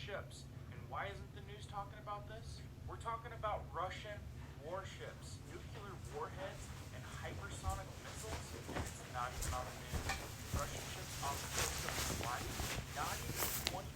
ships. And why isn't the news talking about this? We're talking about Russian warships, nuclear warheads, and hypersonic missiles, and it's not even on the news. Russian ships off the coast of Hawaii, not even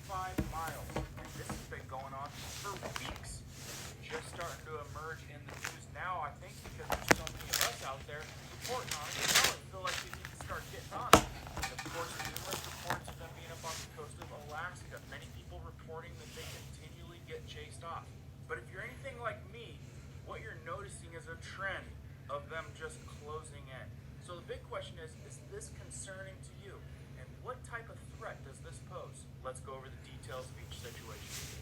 25 miles. And this has been going on for weeks. It's just starting to emerge in the news now, I think, because there's so many of us out there reporting on it. Now I feel like we need to start getting on it. And of course, numerous reports of them being up on the coast of Alaska. Many people reporting that they continually get chased off. But if you're anything like me, what you're noticing is a trend of them just closing in. So the big question is this concerning to you? And what type of threat does this pose? Let's go over the details of each situation.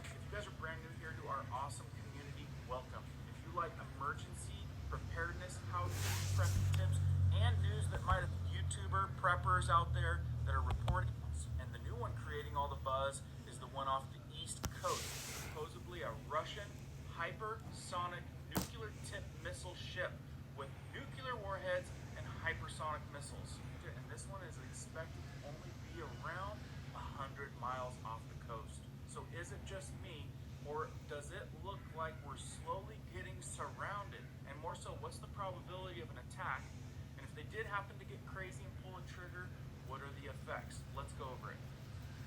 If you guys are brand new here to our awesome community, welcome. If you like emergency preparedness, how-to, prepping tips, and news that might have YouTuber preppers out there that are reporting, and the new one creating all the buzz is the one off the East Coast, supposedly a Russian hypersonic nuclear tipped missile ship with nuclear warheads and hypersonic missiles. And this one is expected to only be around 100 miles off the coast. So is it just me, or does it look like we're slowly getting surrounded? And more so, what's the probability of an attack? And if they did happen to get crazy and pull a trigger, what are the effects? Let's go over it.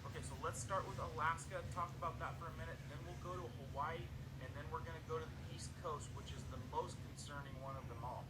Okay, so let's start with Alaska, talk about that for a minute, then we'll go to Hawaii, and then we're going to go to the East Coast, which is the most concerning one of them all.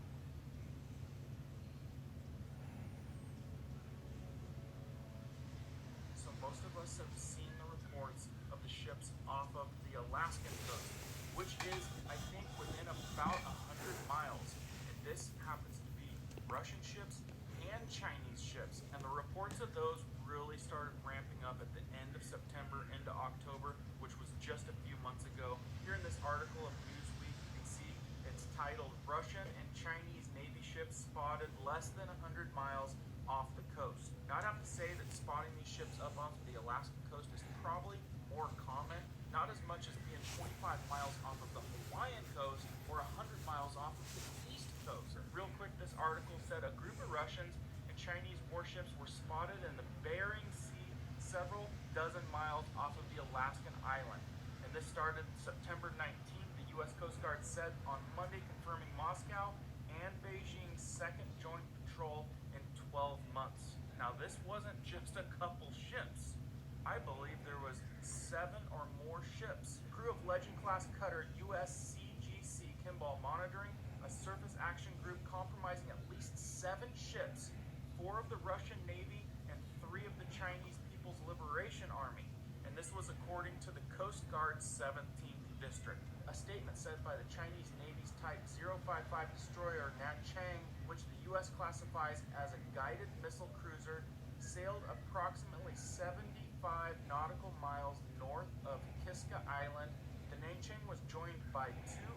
So most of us have seen the reports of the ships off of the Alaskan coast, which is, I think, within about 100 miles. And this happens to be Russian ships and Chinese ships. And the reports of those really started ramping up at the end of September into October, which was just a few months ago. Here in this article of Newsweek, you can see it's titled Russian and Chinese Navy ships spotted less than 100 miles off the coast. Now I'd have to say that spotting these ships up off the Alaskan coast is probably more common, not as much as being 25 miles off of the Hawaiian coast or 100 miles off of the East Coast. Real quick, this article said a group of Russians and Chinese warships were spotted in the Bering Sea several dozen miles off of the Alaskan island. And this started September 19th. The U.S. Coast Guard said on Monday, confirming Moscow and Beijing's second joint patrol in 12 months. Now, this wasn't just a couple ships. I believe there was 7 or more ships. Crew of Legend-class cutter USCGC Kimball monitoring a surface action group comprising at least 7 ships, 4 of the Russian Navy and 3 of the Chinese People's Liberation Army. And this was according to the Coast Guard's 17th District. A statement said by the Chinese Navy's Type 055 destroyer Nanchang, which the U.S. classifies as a guided missile cruiser, sailed approximately 75 nautical miles north of Kiska Island. The Nanchang was joined by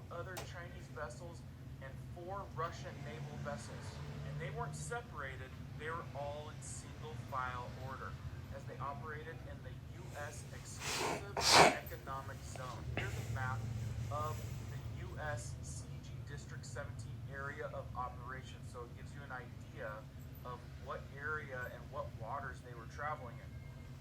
2 other Chinese vessels and 4 Russian naval vessels. And they weren't separated, they were all in single file order as they operated in the U.S. Exclusive Economic Zone. Here's a map of the U.S. CG District 17 area of operation, so it gives you an idea of what area and what waters they were traveling in.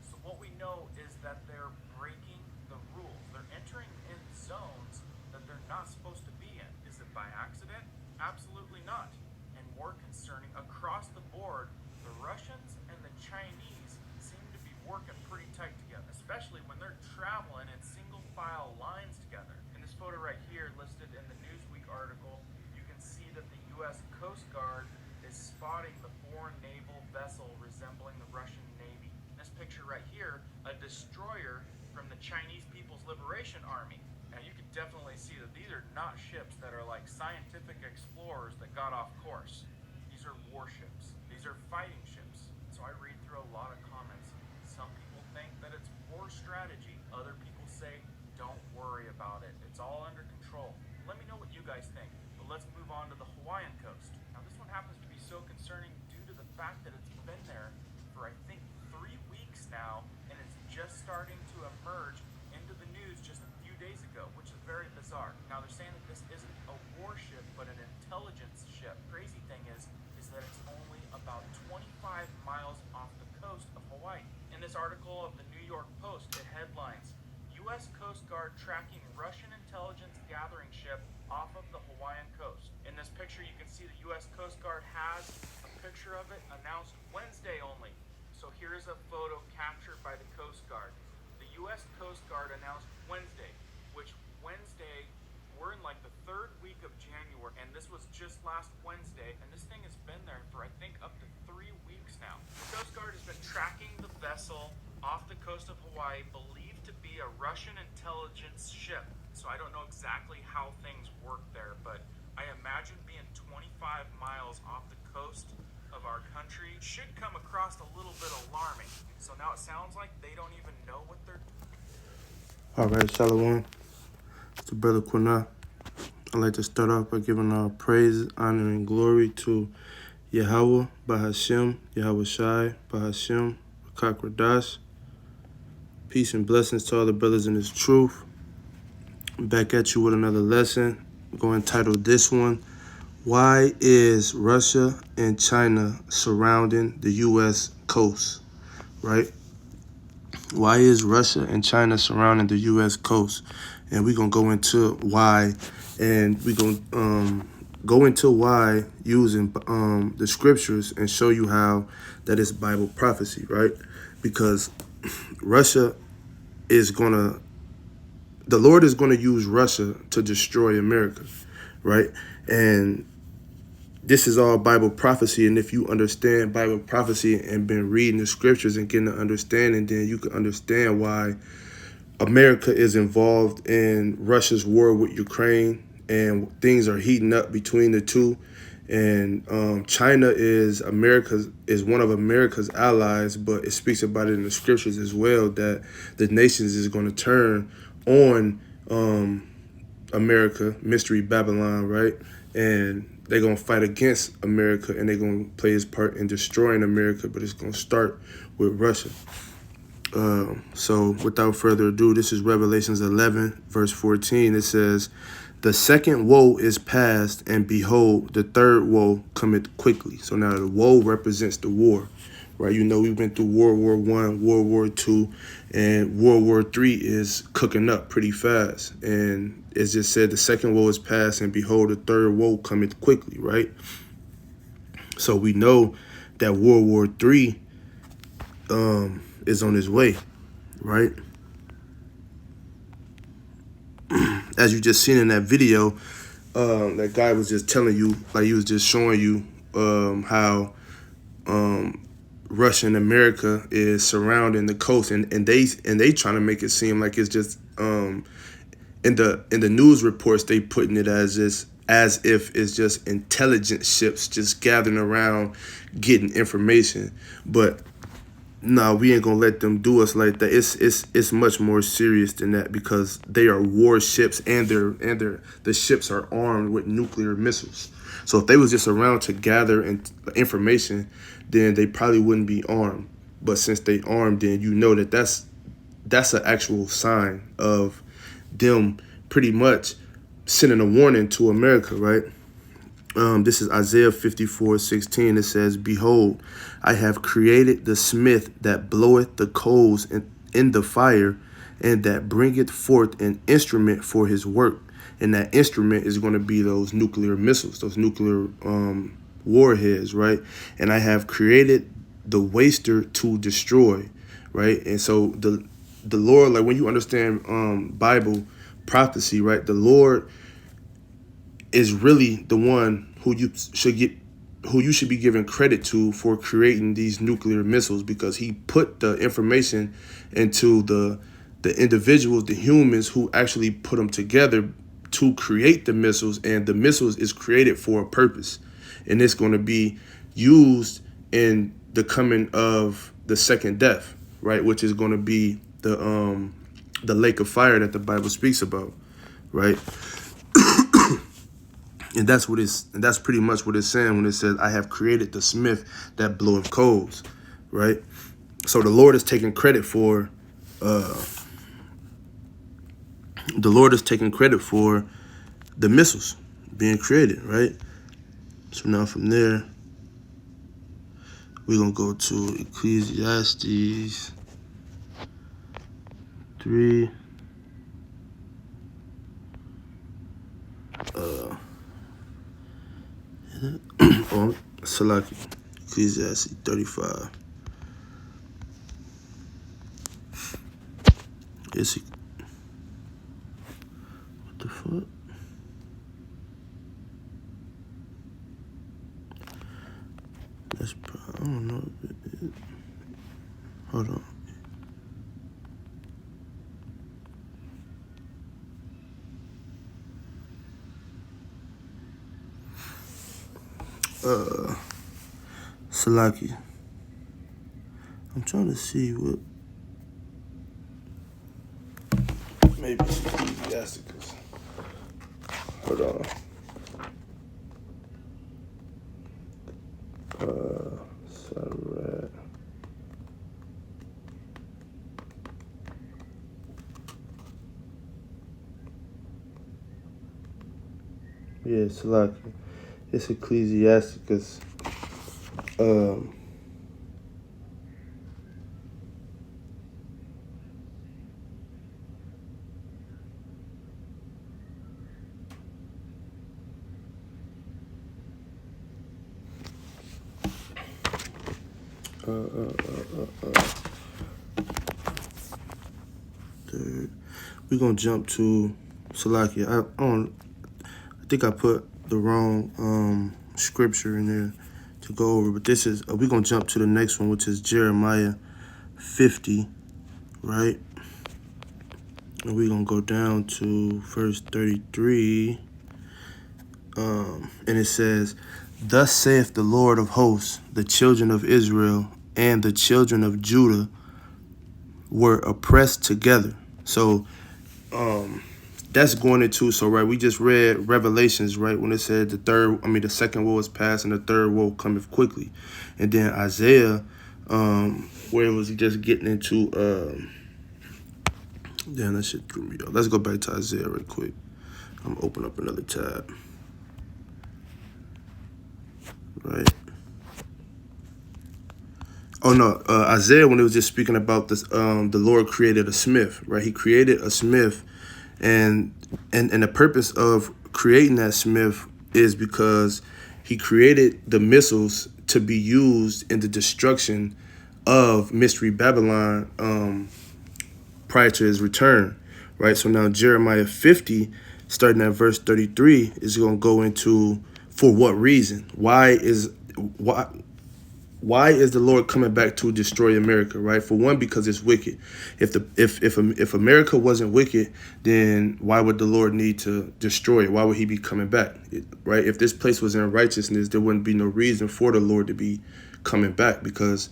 So what we know is that they're breaking the rules. They're entering in zones that they're not supposed to be in. Is it by accident? Absolutely not. And more concerning, across the board, the Russians and the Chinese seem to be working pretty tight together, especially when they're traveling in single file lines together. In this photo right here, listed in the Newsweek article, you can see that the U.S. Coast Guard is spotting the foreign naval vessel resembling the Russian Navy. In this picture right here, a destroyer from the Chinese People's Liberation Army. Now you can definitely see that these are not ships that are like scientific explorers that got off course. These are warships. These are fighting ships. So I read through a lot of comments. Some people think that it's poor strategy. Other people say, don't worry about it. It's all under control. Let me know what you guys think. But let's move on to the Hawaiian coast. Now this one happens to be so concerning due to the fact that it's been there for I think 3 weeks now, and it's just starting to emerge into the news just a few days ago, which is very bizarre. Now they're saying that this isn't a warship, but an intelligence ship. Crazy thing is that it's only about 25 miles off the coast of Hawaii. In this article of the New York Post, it headlines, U.S. Coast Guard tracking Russian intelligence gathering ship off of the Hawaiian coast. In this picture, you can see the U.S. Coast Guard has a picture of it announced Wednesday only. So here's a photo captured by the Coast Guard. The U.S. Coast Guard announced Wednesday, which Wednesday, we're in like the third week of January, and this was just last Wednesday, and this thing has been there for I think up to 3 weeks now. The Coast Guard has been tracking the vessel off the coast of Hawaii, believed to be a Russian intelligence ship. So I don't know exactly how things work there, but I imagine being 25 miles off the coast of our country should come across a little bit alarming. So now it sounds like they don't even know what they're doing. All right, Shalom. It's the brother Quina. I'd like to start off by giving all praise, honor, and glory to Yahweh, Bahashem, Yahweh Shai, Bahashem, Rakak Radash. Peace and blessings to all the brothers in this truth. I'm back at you with another lesson. I'm going to title this one, Why is Russia and China surrounding the U.S. coast? Right? Why is Russia and China surrounding the U.S. coast? And we're going to go into why, and we're going to go into why using the scriptures and show you how that is Bible prophecy, right? Because Russia is going to, the Lord is going to use Russia to destroy America, right? And this is all Bible prophecy, and if you understand Bible prophecy and been reading the scriptures and getting an understanding, then you can understand why America is involved in Russia's war with Ukraine, and things are heating up between the two. And China is one of America's allies, but it speaks about it in the scriptures as well that the nations is going to turn on America, Mystery Babylon, right? And they're going to fight against America, and they're going to play his part in destroying America, but it's going to start with Russia. So without further ado, this is Revelations 11, verse 14. It says, the second woe is past, and behold, the third woe cometh quickly. So now the woe represents the war, right? You know, we've been through World War I, World War II, and World War III is cooking up pretty fast. And it's just said the second woe is past, and behold, the third woe cometh quickly, right? So we know that World War III is on his way, right? As you just seen in that video, that guy was just telling you, like he was just showing you how Russia and America is surrounding the coast, and they trying to make it seem like it's just in the news reports they putting it as if it's just intelligence ships just gathering around getting information, but no, we ain't gonna let them do us like that. It's much more serious than that, because they are warships, and the ships are armed with nuclear missiles. So if they was just around to gather information, then they probably wouldn't be armed. But since they armed, then you know that's an actual sign of them pretty much sending a warning to America, right? This is Isaiah 54:16. It says, behold, I have created the smith that bloweth the coals in the fire, and that bringeth forth an instrument for his work. And that instrument is going to be those nuclear missiles, those nuclear warheads, right? And I have created the waster to destroy, right? And so the Lord, like when you understand Bible prophecy, right, the Lord is really the one who you should be giving credit to for creating these nuclear missiles, because he put the information into the individuals, the humans who actually put them together to create the missiles, and the missiles is created for a purpose, and it's going to be used in the coming of the second death, right, which is going to be the lake of fire that the Bible speaks about, right? And that's pretty much what it's saying when it says, I have created the smith that bloweth coals, right? So the Lord is taking credit for the missiles being created, right? So now from there, we're going to go to Ecclesiastes 3. On Salaki, Ecclesiastes 35. It's what the fuck? That's I don't know. Hold on. Salaki. I'm trying to see what. Maybe it's Ecclesiasticus. Hold on. Sarat. Yeah, Salaki. It's Ecclesiasticus. Third. We're gonna jump to Salaki. I think I put the wrong scripture in there to go over, but this is we're gonna jump to the next one, which is Jeremiah 50, right? And we're gonna go down to verse 33. And it says, "Thus saith the Lord of hosts, the children of Israel and the children of Judah were oppressed together." So that's going into, so right, we just read Revelations, right, when it said the second woe is past and the third woe cometh quickly. And then Isaiah, where it was just getting into damn, that shit threw me off. Let's go back to Isaiah real quick. I'm gonna open up another tab. Right. Oh no, Isaiah, when it was just speaking about this, the Lord created a smith, right? He created a smith, and the purpose of creating that smith is because he created the missiles to be used in the destruction of Mystery Babylon prior to his return, right? So now Jeremiah 50, starting at verse 33, is going to go into for what reason? Why is the Lord coming back to destroy America, right? For one, because it's wicked. If America wasn't wicked, then why would the Lord need to destroy it? Why would he be coming back, right? If this place was in righteousness, there wouldn't be no reason for the Lord to be coming back, because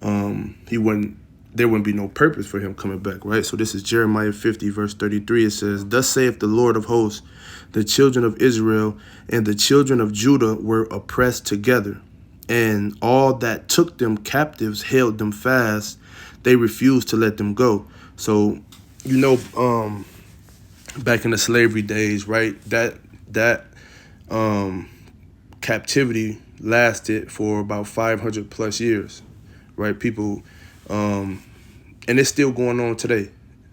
there wouldn't be no purpose for him coming back, right? So this is Jeremiah 50, verse 33. It says, "Thus saith the Lord of hosts, the children of Israel and the children of Judah were oppressed together, and all that took them captives held them fast. They refused to let them go." So, back in the slavery days, right, that captivity lasted for about 500 plus years, right? People, and it's still going on today.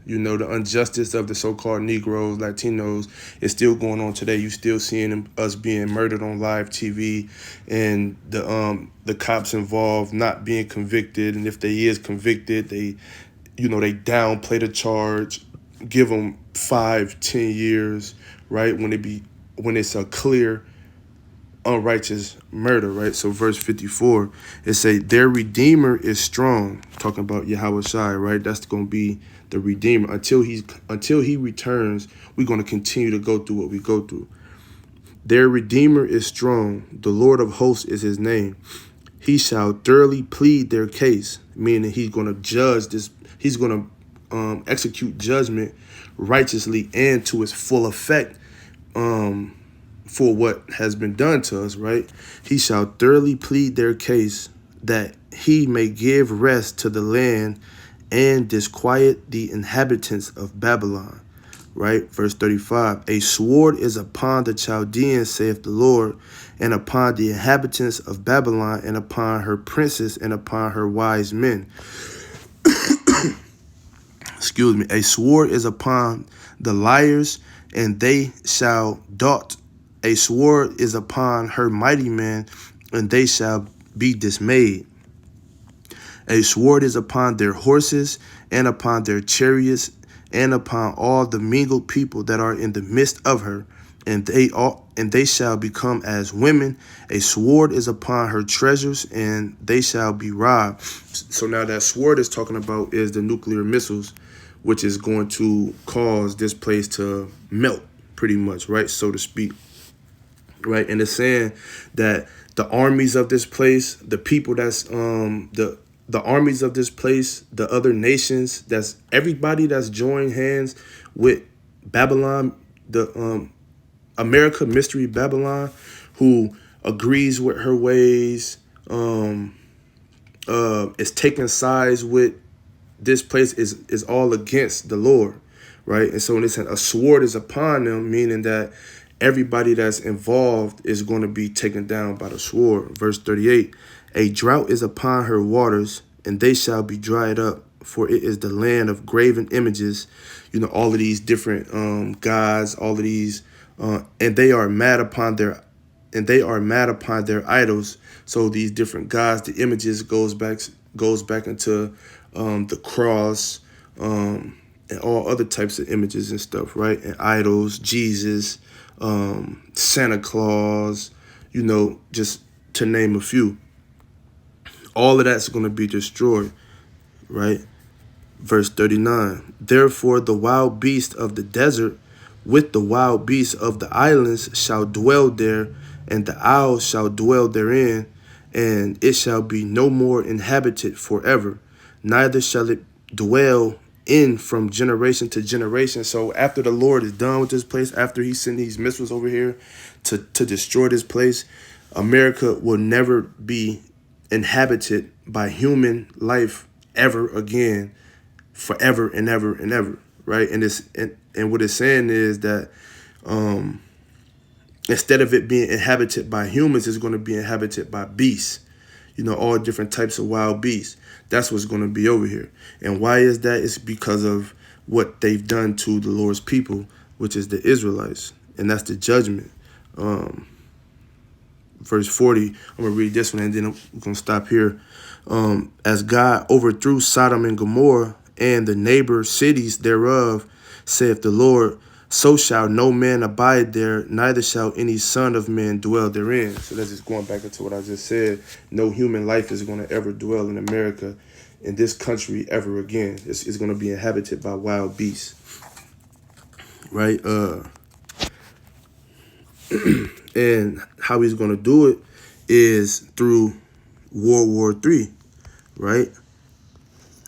The injustice of the so-called Negroes, Latinos is still going on today. You still seeing us being murdered on live TV, and the cops involved not being convicted. And if they is convicted, they downplay the charge, give them 5-10 years, right? When it's a clear unrighteous murder, right? So verse 54, it say, "Their Redeemer is strong," talking about Yahweh Shai, right? That's going to be the Redeemer. Until he returns, we're going to continue to go through what we go through. "Their Redeemer is strong. The Lord of hosts is his name. He shall thoroughly plead their case," meaning he's going to judge this. He's going to execute judgment righteously and to its full effect, for what has been done to us, right? "He shall thoroughly plead their case, that he may give rest to the land and disquiet the inhabitants of Babylon," right? Verse 35, "A sword is upon the Chaldeans, saith the Lord, and upon the inhabitants of Babylon, and upon her princes, and upon her wise men. Excuse me. A sword is upon the liars, and they shall dot. A sword is upon her mighty men, and they shall be dismayed. A sword is upon their horses, and upon their chariots, and upon all the mingled people that are in the midst of her, and they shall become as women. A sword is upon her treasures, and they shall be robbed. So now that sword is talking about is the nuclear missiles, which is going to cause this place to melt, pretty much, right, so to speak. Right, and it's saying that the armies of this place, the people that's the armies of this place, the other nations, that's everybody that's joined hands with Babylon, the America Mystery Babylon, who agrees with her ways, is taking sides with this place, is all against the Lord, right? And so when it said a sword is upon them, meaning that everybody that's involved is going to be taken down by the sword. Verse 38, a drought is upon her waters, and they shall be dried up, for it is the land of graven images. You know, all of these different gods, all of these, and they are mad upon their idols. So these different gods, the images goes back into the cross, and all other types of images and stuff, right? And idols, Jesus, Santa Claus, you know, just to name a few. All of that's going to be destroyed, right? Verse 39, therefore the wild beast of the desert with the wild beasts of the islands shall dwell there, and the owls shall dwell therein, and it shall be no more inhabited forever, neither shall it dwell in from generation to generation. So after the Lord is done with this place, after he sent these missiles over here to destroy this place, America will never be inhabited by human life ever again, forever and ever and ever, right? And what it's saying is that instead of it being inhabited by humans, it's going to be inhabited by beasts, you know, all different types of wild beasts. That's what's going to be over here. And why is that? It's because of what they've done to the Lord's people, which is the Israelites, and that's the judgment. Verse 40, I'm going to read this one, and then I'm going to stop here. As God overthrew Sodom and Gomorrah and the neighbor cities thereof, saith the Lord, so shall no man abide there, neither shall any son of man dwell therein. So that's just going back into what I just said. No human life is going to ever dwell in America, in this country, ever again. It's going to be inhabited by wild beasts, right? And how he's going to do it is through World War III, right?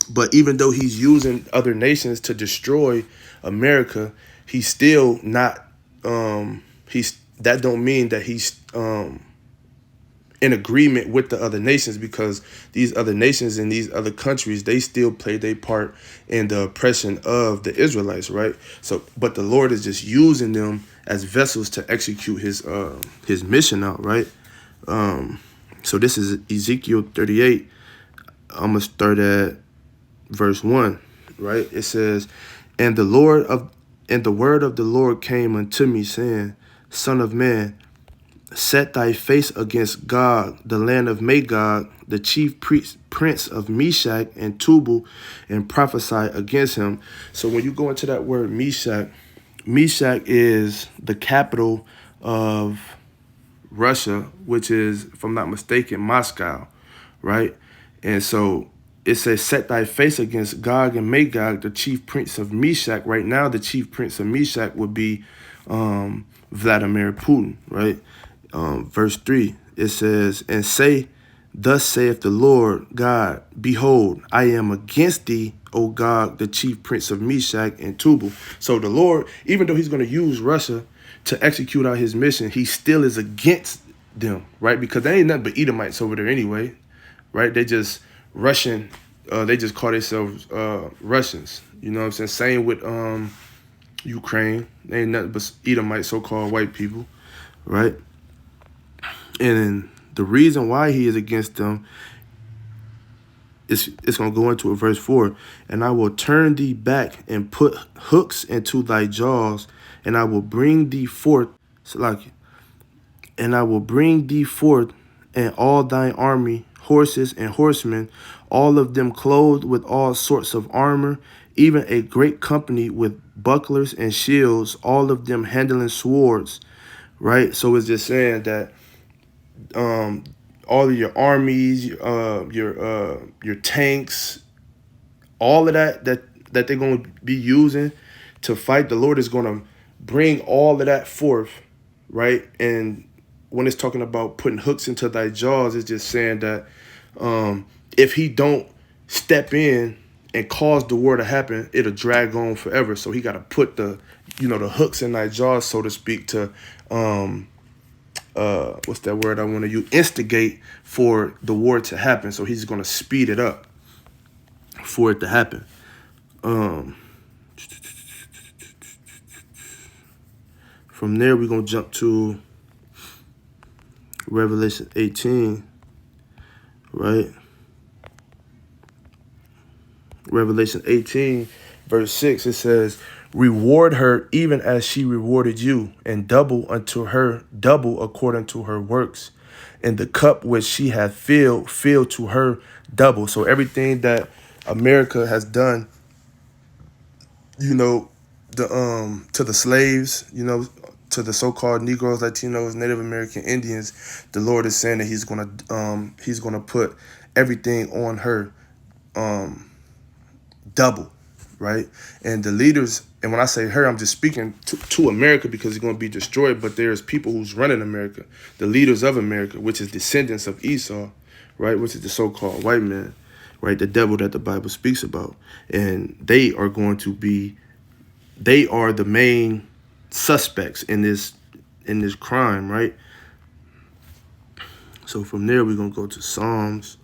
But even though he's using other nations to destroy America, he's still not, that don't mean that he's in agreement with the other nations, because these other nations and these other countries, they still play their part in the oppression of the Israelites, right? So, but the Lord is just using them as vessels to execute his mission out, right? So this is Ezekiel 38. I'm gonna start at verse 1, right? It says, and the word of the Lord came unto me, saying, Son of man, set thy face against Gog, the land of Magog, the chief prince of Meshach and Tubal, and prophesy against him. So when you go into that word Meshach, Meshach is the capital of Russia, which is, if I'm not mistaken, Moscow, right? And so it says, set thy face against Gog and Magog, the chief prince of Meshach. Right now, the chief prince of Meshach would be Vladimir Putin, right? Verse 3, it says, and say, thus saith the Lord God, behold, I am against thee, O Gog, the chief prince of Meshach and Tubal. So the Lord, even though he's going to use Russia to execute out his mission, he still is against them, right? Because they ain't nothing but Edomites over there anyway, right? They just Russian, they just call themselves Russians. You know what I'm saying? Same with Ukraine. They ain't nothing but Edomites, so-called white people, right? And the reason why he is against them it's going to go into it, verse 4. And I will turn thee back and put hooks into thy jaws, and I will bring thee forth, and I will bring thee forth, and all thine army, horses and horsemen, all of them clothed with all sorts of armor, even a great company with bucklers and shields, all of them handling swords. Right? So it's just saying that um, all of your armies, your tanks, all of that they're going to be using to fight the Lord is going to bring all of that forth, right? And when it's talking about putting hooks into thy jaws, it's just saying that if he don't step in and cause the war to happen, it'll drag on forever. So he got to put the hooks in thy jaws, so to speak, to what's that word I want to use? Instigate for the war to happen. So he's going to speed it up for it to happen. From there, we're going to jump to Revelation 18, right? Revelation 18, verse 6, it says, reward her even as she rewarded you, and double unto her, double according to her works. And the cup which she hath filled, fill to her double. So everything that America has done, to the slaves, to the so-called Negroes, Latinos, Native American Indians, the Lord is saying that he's gonna put everything on her double, right? And the leaders, and when I say her, I'm just speaking to America because it's going to be destroyed, but there's people who's running America, the leaders of America, which is descendants of Esau, right? Which is the so-called white man, right? The devil that the Bible speaks about. And they are the main suspects in this crime, right? So from there, we're going to go to Psalms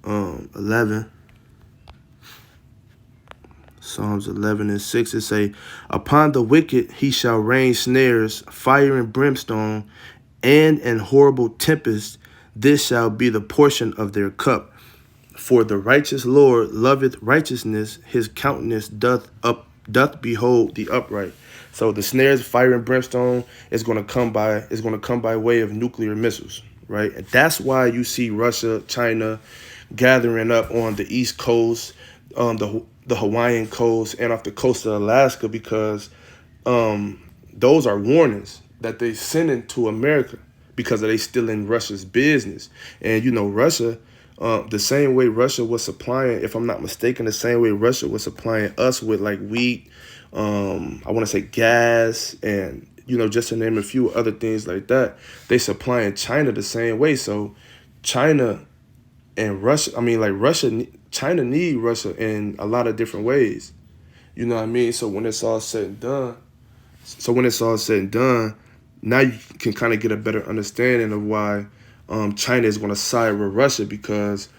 11. Psalms 11 and 6, it say, upon the wicked he shall rain snares, fire and brimstone, and an horrible tempest. This shall be the portion of their cup. For the righteous Lord loveth righteousness, his countenance doth behold the upright. So the snares, fire and brimstone is going to come by way of nuclear missiles, right? And that's why you see Russia, China gathering up on the East Coast, the Hawaiian coast, and off the coast of Alaska, because those are warnings that they send into America because they still in Russia's business. And Russia, the same way Russia was supplying, if I'm not mistaken, the same way Russia was supplying us with like wheat, I want to say gas, and just to name a few other things like that, they supplying China the same way. So China and Russia, China need Russia in a lot of different ways. You know what I mean? So when it's all said and done, now you can kind of get a better understanding of why China is going to side with Russia, because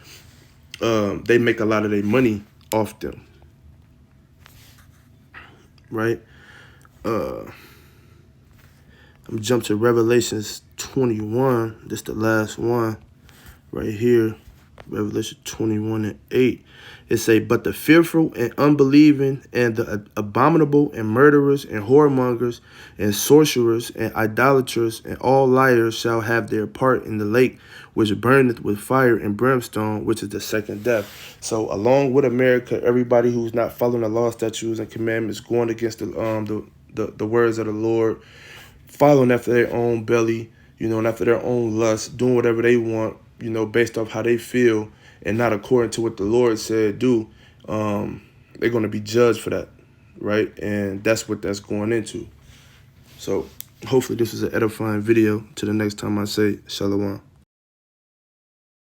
they make a lot of their money off them, right? I'm gonna jump to Revelations 21. This is the last one right here. Revelation 21 and 8. It say, but the fearful and unbelieving and the abominable and murderers and whoremongers and sorcerers and idolaters and all liars shall have their part in the lake which burneth with fire and brimstone, which is the second death. So along with America, everybody who's not following the law, statutes, and commandments, going against the words of the Lord, following after their own belly, and after their own lust, doing whatever they want, based off how they feel and not according to what the Lord said do, they're going to be judged for that, right? And that's what that's going into. So hopefully this is an edifying video. Till the next time I say shalom.